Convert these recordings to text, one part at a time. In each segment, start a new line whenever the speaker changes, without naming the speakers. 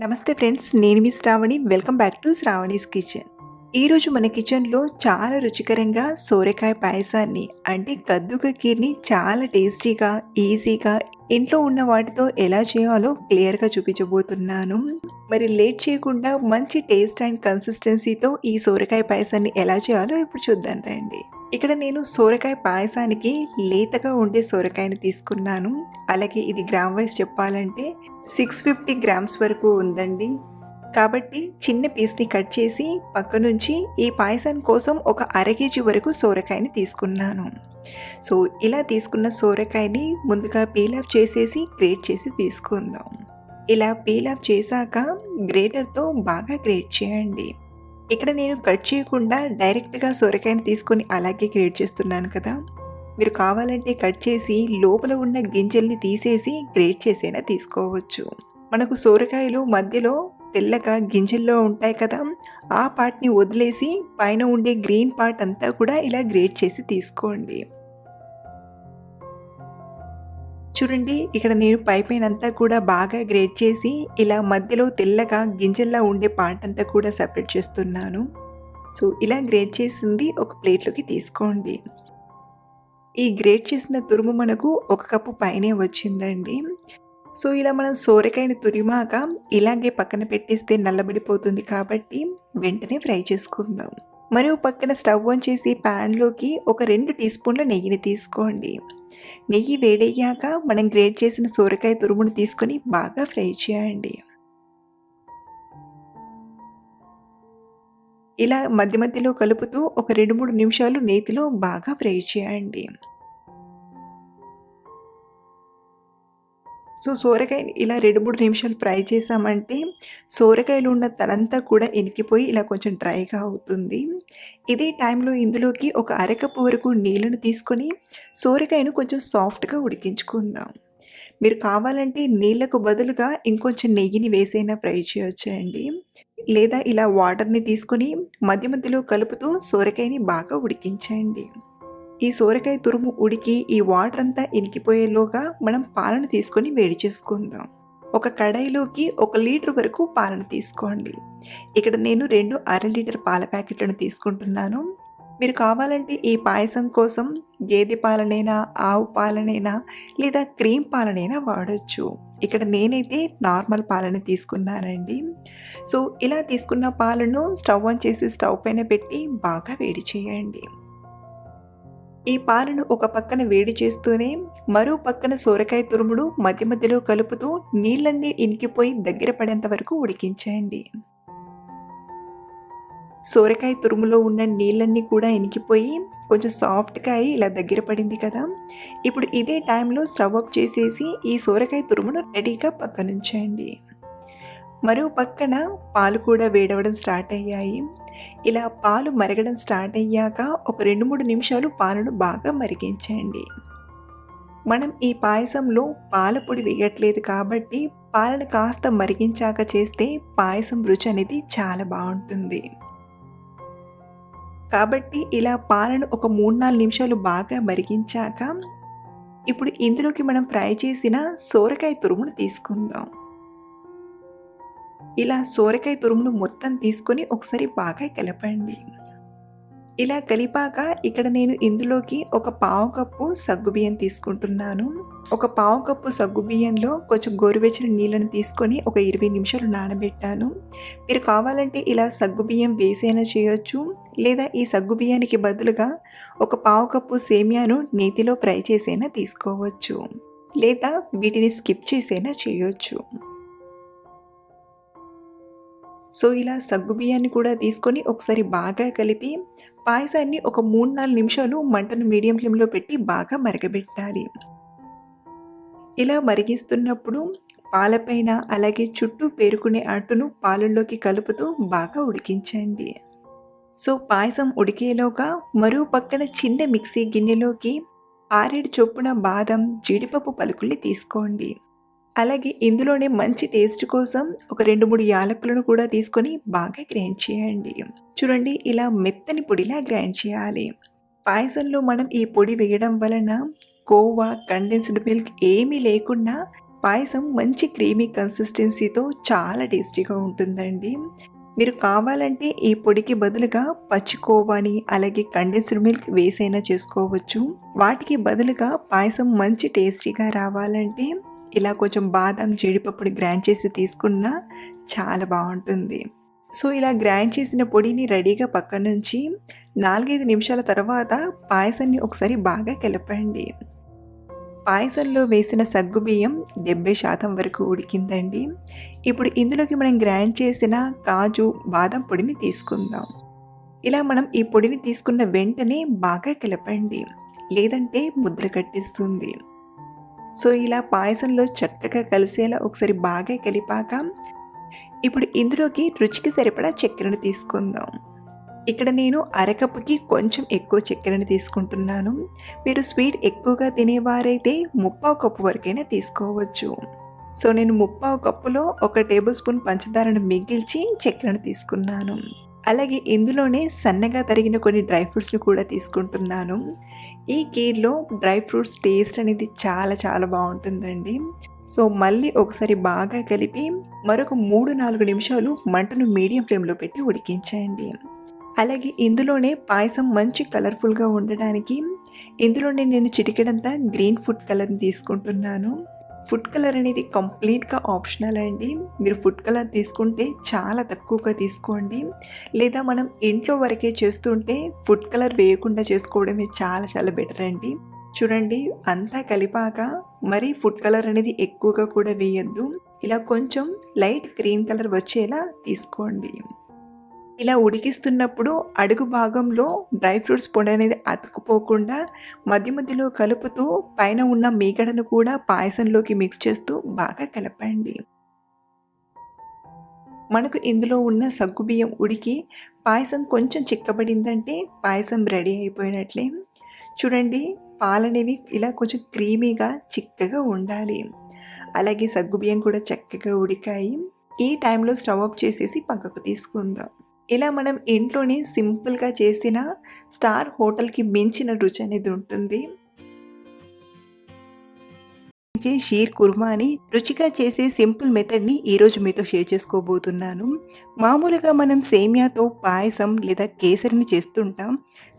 నమస్తే ఫ్రెండ్స్, నేను మీ Sravani. Welcome back to Sravani's kitchen. ఈరోజు మన కిచెన్లో చాలా రుచికరంగా సోరకాయ పాయసాన్ని అంటే కద్దుక కీర్ని చాలా టేస్టీగా, ఈజీగా ఇంట్లో ఉన్న వాటితో ఎలా చేయాలో క్లియర్గా చూపించబోతున్నాను. మరి లేట్ చేయకుండా మంచి టేస్ట్ అండ్ కన్సిస్టెన్సీతో ఈ సోరకాయ పాయసాన్ని ఎలా చేయాలో ఇప్పుడు చూద్దాం రండి. ఇక్కడ నేను సోరకాయ పాయసానికి లేతగా ఉండే సోరకాయని తీసుకున్నాను. అలాగే ఇది గ్రామ్ వైజ్ చెప్పాలంటే 650 గ్రామ్స్ వరకు ఉందండి. కాబట్టి చిన్న పీస్ని కట్ చేసి పక్కనుంచి ఈ పాయసం కోసం ఒక అర కేజీ వరకు సోరకాయని తీసుకున్నాను. సో ఇలా తీసుకున్న సోరకాయని ముందుగా పీల్ ఆఫ్ చేసేసి గ్రేట్ చేసి తీసుకుందాం. ఇలా పీల్ ఆఫ్ చేశాక గ్రేటర్తో బాగా గ్రేట్ చేయండి. ఇక్కడ నేను కట్ చేయకుండా డైరెక్ట్గా సొరకాయని తీసుకొని అలాగే గ్రేట్ చేస్తున్నాను కదా. మీరు కావాలంటే కట్ చేసి లోపల ఉన్న గింజల్ని తీసేసి గ్రేట్ చేసైనా తీసుకోవచ్చు. మనకు సోరకాయలు మధ్యలో తెల్లగా గింజల్లో ఉంటాయి కదా, ఆ పార్ట్ని వదిలేసి పైన ఉండే గ్రీన్ పార్ట్ అంతా కూడా ఇలా గ్రేట్ చేసి తీసుకోండి. చూడండి, ఇక్కడ నేను పైనంతా కూడా బాగా గ్రేట్ చేసి ఇలా మధ్యలో తెల్లగా గింజల్లా ఉండే పార్ట్ అంతా కూడా సెపరేట్ చేస్తున్నాను. సో ఇలా గ్రేట్ చేసింది ఒక ప్లేట్లోకి తీసుకోండి. ఈ గ్రేట్ చేసిన తురుము మనకు 1 కప్పు పైనే వచ్చిందండి. సో ఇలా మనం సోరకాయని తురిమాక ఇలాగే పక్కన పెట్టేస్తే నల్లబడిపోతుంది కాబట్టి వెంటనే ఫ్రై చేసుకుందాం. మరియు పక్కన స్టవ్ ఆన్ చేసి ప్యాన్లోకి ఒక 2 టీ స్పూన్ల నెయ్యిని తీసుకోండి. నెయ్యి వేడయ్యాక మనం గ్రేట్ చేసిన సోరకాయ తురుమును తీసుకొని బాగా ఫ్రై చేయండి. ఇలా మధ్య మధ్యలో కలుపుతూ ఒక 2-3 నిమిషాలు నేతిలో బాగా ఫ్రై చేయండి. సో సోరకాయని ఇలా 2-3 నిమిషాలు ఫ్రై చేసామంటే సోరకాయలో ఉన్న తనంతా కూడా ఇనికిపోయి ఇలా కొంచెం డ్రైగా అవుతుంది. ఇదే టైంలో ఇందులోకి ఒక అరకప్పు వరకు నీళ్ళను తీసుకొని సోరకాయను కొంచెం సాఫ్ట్గా ఉడికించుకుందాం. మీరు కావాలంటే నీళ్ళకు బదులుగా ఇంకొంచెం నెయ్యిని వేసైనా ఫ్రై చేయొచ్చండి. లేదా ఇలా వాటర్ని తీసుకొని మధ్య మధ్యలో కలుపుతూ సోరకాయని బాగా ఉడికించండి. ఈ సోరకాయ తురుము ఉడికి ఈ వాటర్ అంతా ఇనికిపోయేలోగా మనం పాలను తీసుకొని వేడి చేసుకుందాం. ఒక కడాయిలోకి 1 లీటర్ వరకు పాలను తీసుకోండి. ఇక్కడ నేను 2 అర లీటర్ పాల ప్యాకెట్లను తీసుకుంటున్నాను. మీరు కావాలంటే ఈ పాయసం కోసం గేదె పాలనైనా, ఆవు పాలనైనా లేదా క్రీమ్ పాలనైనా వాడచ్చు. ఇక్కడ నేనైతే నార్మల్ పాలను తీసుకున్నానండి. సో ఇలా తీసుకున్న పాలను స్టవ్ ఆన్ చేసి స్టవ్ పైన పెట్టి బాగా వేడి చేయండి. ఈ పాలను ఒక పక్కన వేడి చేస్తూనే మరో పక్కన సోరకాయ తురుముడు మధ్య మధ్యలో కలుపుతూ నీళ్ళన్నీ ఇనికిపోయి దగ్గర పడేంత వరకు ఉడికించండి. సోరకాయ తురుములో ఉన్న నీళ్ళన్నీ కూడా ఇనికిపోయి కొంచెం సాఫ్ట్గా అయ్యి ఇలా దగ్గర పడింది కదా. ఇప్పుడు ఇదే టైంలో స్టవ్ ఆఫ్ చేసేసి ఈ సోరకాయ తురుమును రెడీగా పక్కనుంచండి. మరో పక్కన పాలు కూడా వేడవడం స్టార్ట్ అయ్యాయి. ఇలా పాలు మరగడం స్టార్ట్ అయ్యాక ఒక 2-3 నిమిషాలు పాలను బాగా మరిగించండి. మనం ఈ పాయసంలో పాల పొడి వేయట్లేదు కాబట్టి పాలను కాస్త మరిగించాక చేస్తే పాయసం రుచి అనేది చాలా బాగుంటుంది. కాబట్టి ఇలా పాలను ఒక 3-4 నిమిషాలు బాగా మరిగించాక ఇప్పుడు ఇందులోకి మనం ఫ్రై చేసిన సోరకాయ తురుమును తీసుకుందాం. ఇలా సోరకాయ తురుమును మొత్తం తీసుకొని ఒకసారి బాగా కలపండి. ఇలా కలిపాక ఇక్కడ నేను ఇందులోకి ఒక 1/2 కప్పు సగ్గుబియ్యం తీసుకుంటున్నాను. ఒక 1/2 కప్పు సగ్గుబియ్యంలో కొంచెం గోరువెచ్చని నీళ్ళని తీసుకొని ఒక 20 నిమిషాలు నానబెట్టాను. మీరు కావాలంటే ఇలా సగ్గుబియ్యం వేసైనా చేయొచ్చు, లేదా ఈ సగ్గుబియ్యానికి బదులుగా ఒక 1/2 కప్పు సేమియాను నేతిలో ఫ్రై చేసైనా తీసుకోవచ్చు, లేదా వీటిని స్కిప్ చేసైనా చేయొచ్చు. సో ఇలా సగ్గుబియ్యాన్ని కూడా తీసుకొని ఒకసారి బాగా కలిపి పాయసాన్ని ఒక 3-4 నిమిషాలు మంటను మీడియం ఫ్లేమ్లో పెట్టి బాగా మరగబెట్టాలి. ఇలా మరిగిస్తున్నప్పుడు పాలపైన అలాగే చుట్టూ పేరుకునే అట్టును పాలల్లోకి కలుపుతూ బాగా ఉడికించండి. సో పాయసం ఉడికేలోగా మరో పక్కన చిన్న మిక్సీ గిన్నెలోకి 6-7 చొప్పున బాదం, జీడిపప్పు పలుకుల్ని తీసుకోండి. అలాగే ఇందులోనే మంచి టేస్ట్ కోసం ఒక 2-3 యాలకులను కూడా తీసుకొని బాగా గ్రైండ్ చేయండి. చూడండి, ఇలా మెత్తని పొడిలా గ్రైండ్ చేయాలి. పాయసంలో మనం ఈ పొడి వేయడం వలన కోవా, కండెన్స్డ్ మిల్క్ ఏమీ లేకుండా పాయసం మంచి క్రీమీ కన్సిస్టెన్సీతో చాలా టేస్టీగా ఉంటుందండి. మీరు కావాలంటే ఈ పొడికి బదులుగా పచ్చి కోవాని, అలాగే కండెన్స్డ్ మిల్క్ వేసైనా చేసుకోవచ్చు. వాటికి బదులుగా పాయసం మంచి టేస్టీగా రావాలంటే ఇలా కొంచెం బాదం, జీడిపప్పుని గ్రైండ్ చేసి తీసుకున్నా చాలా బావుంటుంది. సో, ఇలా గ్రైండ్ చేసిన పొడిని రెడీగా పక్కనుంచి 4, 5 నిమిషాల తర్వాత పాయసాన్ని ఒకసారి బాగా కలపండి. పాయసంలో వేసిన సగ్గుబియ్యం 70% వరకు ఉడికిందండి. ఇప్పుడు ఇందులోకి మనం గ్రైండ్ చేసిన కాజు, బాదం పొడిని తీసుకుందాం. ఇలా మనం ఈ పొడిని తీసుకున్న వెంటనే బాగా కలపండి. లేదంటే ముద్ర కట్టేస్తుంది. సో, ఇలా పాయసంలో చక్కగా కలిసేలా ఒకసారి బాగా కలిపాక ఇప్పుడు ఇందులోకి రుచికి సరిపడా చక్కెరను తీసుకుందాం. ఇక్కడ నేను అరకప్పుకి కొంచెం ఎక్కువ చక్కెరని తీసుకుంటున్నాను. మీరు స్వీట్ ఎక్కువగా తినేవారైతే ముప్పావు కప్పు వరకైనా తీసుకోవచ్చు. సో, నేను ముప్పావు కప్పులో 1 టేబుల్ స్పూన్ పంచదారను మిగిల్చి చక్కెరను తీసుకున్నాను. అలాగే ఇందులోనే సన్నగా తరిగిన కొన్ని డ్రై ఫ్రూట్స్‌ని కూడా తీసుకుంటున్నాను. ఈ కీర్‌లో డ్రై ఫ్రూట్స్ టేస్ట్ అనేది చాలా చాలా బావుంటుందండి. సో, మళ్ళీ ఒకసారి బాగా కలిపి మరొక 3, 4 నిమిషాలు మంటను మీడియం ఫ్లేమ్‌లో పెట్టి ఉడికించండి. అలాగే ఇందులోనే పాయసం మంచి కలర్‌ఫుల్‌గా ఉండడానికి ఇందులోనే నేను చిటికెడంతా గ్రీన్ ఫుడ్ కలర్‌ని తీసుకుంటున్నాను. ఫుడ్ కలర్ అనేది కంప్లీట్‌గా ఆప్షనల్ అండి. మీరు ఫుడ్ కలర్ తీసుకుంటే చాలా తక్కువగా తీసుకోండి. లేదా మనం ఇంట్లో వరకే చేస్తుంటే ఫుడ్ కలర్ వేయకుండా చేసుకోవడమే చాలా చాలా బెటర్ అండి. చూడండి, అంతా కలిపాక మరీ ఫుడ్ కలర్ అనేది ఎక్కువగా కూడా వేయొద్దు. ఇలా కొంచెం లైట్ గ్రీన్ కలర్ వచ్చేలా తీసుకోండి. ఇలా ఉడికిస్తున్నప్పుడు అడుగు భాగంలో డ్రై ఫ్రూట్స్ పొడి అనేది అతుక్కుపోకుండా మధ్య మధ్యలో కలుపుతూ పైన ఉన్న మీగడను కూడా పాయసంలోకి మిక్స్ చేస్తూ బాగా కలపండి. మనకు ఇందులో ఉన్న సగ్గుబియ్యం ఉడికి పాయసం కొంచెం చిక్కబడిందంటే పాయసం రెడీ అయిపోయినట్లే. చూడండి, పాలనేవి ఇలా కొంచెం క్రీమీగా చిక్కగా ఉండాలి. అలాగే సగ్గుబియ్యం కూడా చక్కగా ఉడికాయి. ఈ టైంలో స్టవ్ ఆఫ్ చేసేసి పక్కకు తీసుకుందాం. ఇలా మనం ఇంట్లోనే సింపుల్‌గా చేసిన స్టార్ హోటల్‌కి మించిన రుచి అనేది ఉంటుంది. షీర్ కుర్మాని రుచిగా చేసే సింపుల్ మెథడ్‌ని ఈరోజు మీతో షేర్ చేసుకోబోతున్నాను. మామూలుగా మనం సేమియాతో పాయసం లేదా కేసరిని చేస్తుంటాం.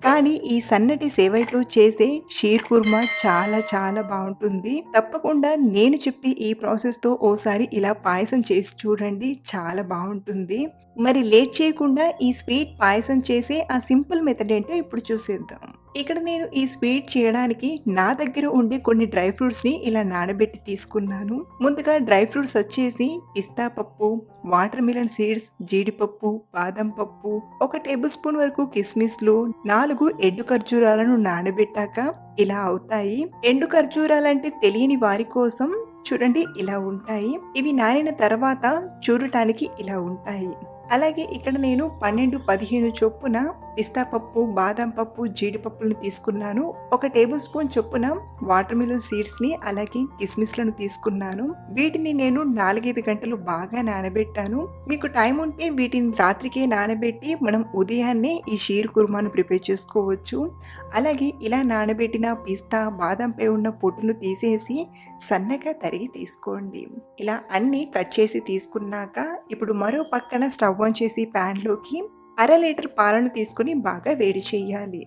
కానీ ఈ సన్నటి సేవైతో చేసే షీర్ కుర్మా చాలా చాలా బావుంటుంది. తప్పకుండా నేను చెప్పే ఈ ప్రాసెస్‌తో ఓసారి ఇలా పాయసం చేసి చూడండి, చాలా బావుంటుంది. మరి లేట్ చేయకుండా ఈ స్వీట్ పాయసం చేసే ఆ సింపుల్ మెథడ్ ఏంటో ఇప్పుడు చూసేద్దాం. ఇక్కడ నేను ఈ స్వీట్ చేయడానికి నా దగ్గర ఉండే కొన్ని డ్రై ఫ్రూట్స్‌ని ఇలా నానబెట్టి తీసుకున్నాను. ముందుగా డ్రై ఫ్రూట్స్ వచ్చేసి పిస్తా పప్పు, వాటర్ మిలన్ సీడ్స్, జీడిపప్పు, బాదం పప్పు, 1 టేబుల్ స్పూన్ వరకు కిస్మిస్‌లు, 4 ఎండు ఖర్జూరాలను నానబెట్టాక ఇలా అవుతాయి. ఎండు ఖర్జూరాలంటే తెలియని వారి కోసం చూడండి, ఇలా ఉంటాయి. ఇవి నానిన తర్వాత చూడటానికి ఇలా ఉంటాయి. అలాగే ఇక్కడ నేను 12, 15 చొప్పున పిస్తా పప్పు, బాదం పప్పు, జీడిపప్పులను తీసుకున్నాను. 1 టేబుల్ స్పూన్ చొప్పున వాటర్ మిలన్ సీడ్స్‌ని అలాగే కిస్మిస్‌లను తీసుకున్నాను. వీటిని నేను 4, 5 గంటలు బాగా నానబెట్టాను. మీకు టైం ఉంటే వీటిని రాత్రికే నానబెట్టి మనం ఉదయాన్నే ఈ షీర్ కుర్మాను ప్రిపేర్ చేసుకోవచ్చు. అలాగే ఇలా నానబెట్టిన పిస్తా, బాదంపై ఉన్న పొట్టును తీసేసి సన్నగా తరిగి తీసుకోండి. ఇలా అన్నీ కట్ చేసి తీసుకున్నాక ఇప్పుడు మరో పక్కన స్టవ్ ఆన్ చేసి ప్యాన్‌లోకి 1/2 లీటర్ పాలను తీసుకొని బాగా వేడి చేయాలి.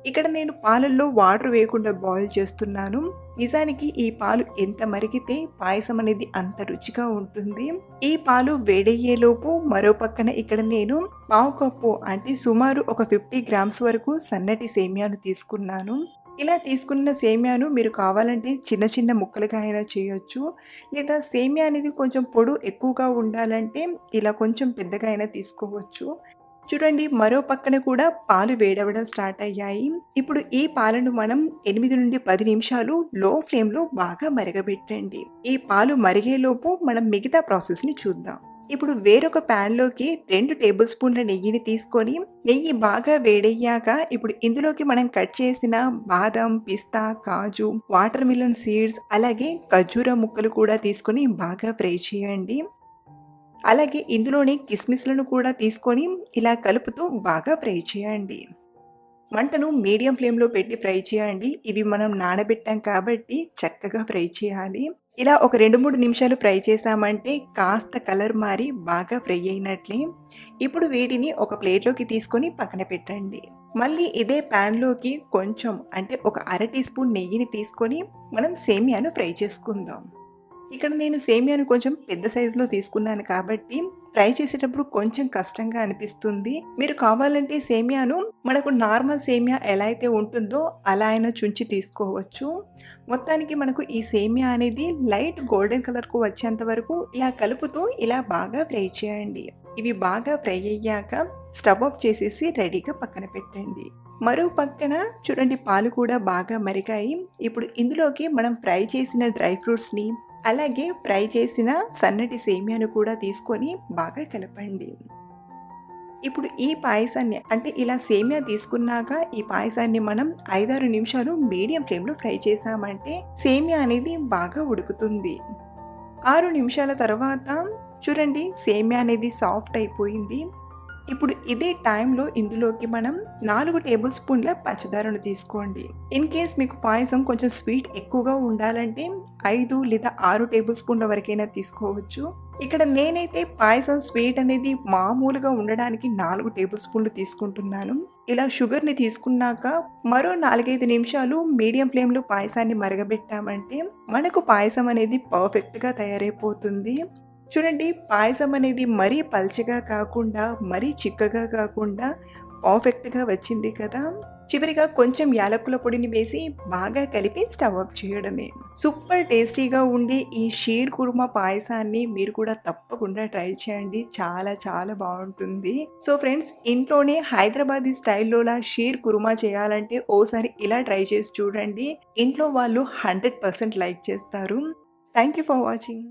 ఇక్కడ నేను పాలల్లో వాటర్ వేయకుండా బాయిల్ చేస్తున్నాను. నిజానికి ఈ పాలు ఎంత మరిగితే పాయసం అనేది అంత రుచిగా ఉంటుంది. ఈ పాలు వేడయ్యేలోపు మరో పక్కన ఇక్కడ నేను పావు కప్పు అంటే సుమారు ఒక 50 గ్రామ్స్ వరకు సన్నటి సేమియాను తీసుకున్నాను. ఇలా తీసుకున్న సేమియాను మీరు కావాలంటే చిన్న చిన్న ముక్కలుగా అయినా చేయొచ్చు. లేదా సేమియా అనేది కొంచెం పొడు ఎక్కువగా ఉండాలంటే ఇలా కొంచెం పెద్దగా అయినా తీసుకోవచ్చు. చూడండి, మరో పక్కన కూడా పాలు వేడవ్వడం స్టార్ట్ అయ్యాయి. ఇప్పుడు ఈ పాలను మనం 8-10 నిమిషాలు లో ఫ్లేమ్‌లో బాగా మరగబెట్టండి. ఈ పాలు మరిగేలోపు మనం మిగతా ప్రాసెస్‌ని చూద్దాం. ఇప్పుడు వేరొక ప్యాన్‌లోకి 2 టేబుల్ స్పూన్ల నెయ్యిని తీసుకొని, నెయ్యి బాగా వేడయ్యాక ఇప్పుడు ఇందులోకి మనం కట్ చేసిన బాదం, పిస్తా, కాజు, వాటర్ మిలన్ సీడ్స్ అలాగే ఖర్జూర ముక్కలు కూడా తీసుకొని బాగా ఫ్రై చేయండి. అలాగే ఇందులోనే కిస్మిస్‌లను కూడా తీసుకొని ఇలా కలుపుతూ బాగా ఫ్రై చేయండి. మంటను మీడియం ఫ్లేమ్‌లో పెట్టి ఫ్రై చేయండి. ఇవి మనం నానబెట్టాం కాబట్టి చక్కగా ఫ్రై చేయాలి. ఇలా ఒక 2, 3 నిమిషాలు ఫ్రై చేశామంటే కాస్త కలర్ మారి బాగా ఫ్రై అయినట్లే. ఇప్పుడు వీటిని ఒక ప్లేట్‌లోకి తీసుకొని పక్కన పెట్టండి. మళ్ళీ ఇదే ప్యాన్‌లోకి కొంచెం అంటే ఒక అర టీ స్పూన్ నెయ్యిని తీసుకొని మనం సేమియాను ఫ్రై చేసుకుందాం. ఇక్కడ నేను సేమియాను కొంచెం పెద్ద సైజులో తీసుకున్నాను కాబట్టి, ఫ్రై చేసేటప్పుడు కొంచెం కష్టంగా అనిపిస్తుంది. మీరు కావాలంటే సేమియాను మనకు నార్మల్ సేమియా ఎలా అయితే ఉంటుందో అలా అయినా చుంచి తీసుకోవచ్చు. మొత్తానికి మనకు ఈ సేమియా అనేది లైట్ గోల్డెన్ కలర్‌కు వచ్చేంత వరకు ఇలా కలుపుతూ ఇలా బాగా ఫ్రై చేయండి. ఇవి బాగా ఫ్రై అయ్యాక స్టవ్ ఆఫ్ చేసేసి రెడీగా పక్కన పెట్టండి. మరో పక్కన చూడండి పాలు కూడా బాగా మరిగాయి. ఇప్పుడు ఇందులోకి మనం ఫ్రై చేసిన డ్రై ఫ్రూట్స్‌ని అలాగే ఫ్రై చేసిన సన్నటి సేమియాను కూడా తీసుకొని బాగా కలపండి. ఇప్పుడు ఈ పాయసాన్ని అంటే ఇలా సేమియా తీసుకున్నాక ఈ పాయసాన్ని మనం 5, 6 నిమిషాలు మీడియం ఫ్లేమ్‌లో ఫ్రై చేశామంటే సేమియా అనేది బాగా ఉడుకుతుంది. 6 నిమిషాల తర్వాత చూడండి సేమియా అనేది సాఫ్ట్ అయిపోయింది. ఇప్పుడు ఇదే టైంలో ఇందులోకి మనం 4 టేబుల్ స్పూన్ల పంచదారను తీసుకోండి. ఇన్ కేస్ మీకు పాయసం కొంచెం స్వీట్ ఎక్కువగా ఉండాలంటే 5 లేదా 6 టేబుల్ స్పూన్ల వరకైనా తీసుకోవచ్చు. ఇక్కడ నేనైతే పాయసం స్వీట్ అనేది మామూలుగా ఉండడానికి 4 టేబుల్ స్పూన్లు తీసుకుంటున్నాను. ఇలా షుగర్‌ని తీసుకున్నాక మరో 4, 5 నిమిషాలు మీడియం ఫ్లేమ్‌లో పాయసాన్ని మరగబెట్టామంటే మనకు పాయసం అనేది పర్ఫెక్ట్‌గా తయారైపోతుంది. చూడండి పాయసం అనేది మరీ పల్చగా కాకుండా, మరీ చిక్కగా కాకుండా పర్ఫెక్ట్‌గా వచ్చింది కదా! చివరిగా కొంచెం యాలకుల పొడిని వేసి బాగా కలిపి స్టవ్ ఆఫ్ చేయడమే. సూపర్ టేస్టీగా ఉండే ఈ షీర్ కుర్మా పాయసాన్ని మీరు కూడా తప్పకుండా ట్రై చేయండి. చాలా చాలా బావుంటుంది. సో ఫ్రెండ్స్ ఇంట్లోనే హైదరాబాదీ స్టైల్‌లోలా షీర్ కుర్మా చేయాలంటే ఓసారి ఇలా ట్రై చేసి చూడండి. ఇంట్లో వాళ్ళు 100% లైక్ చేస్తారు. Thank you for watching.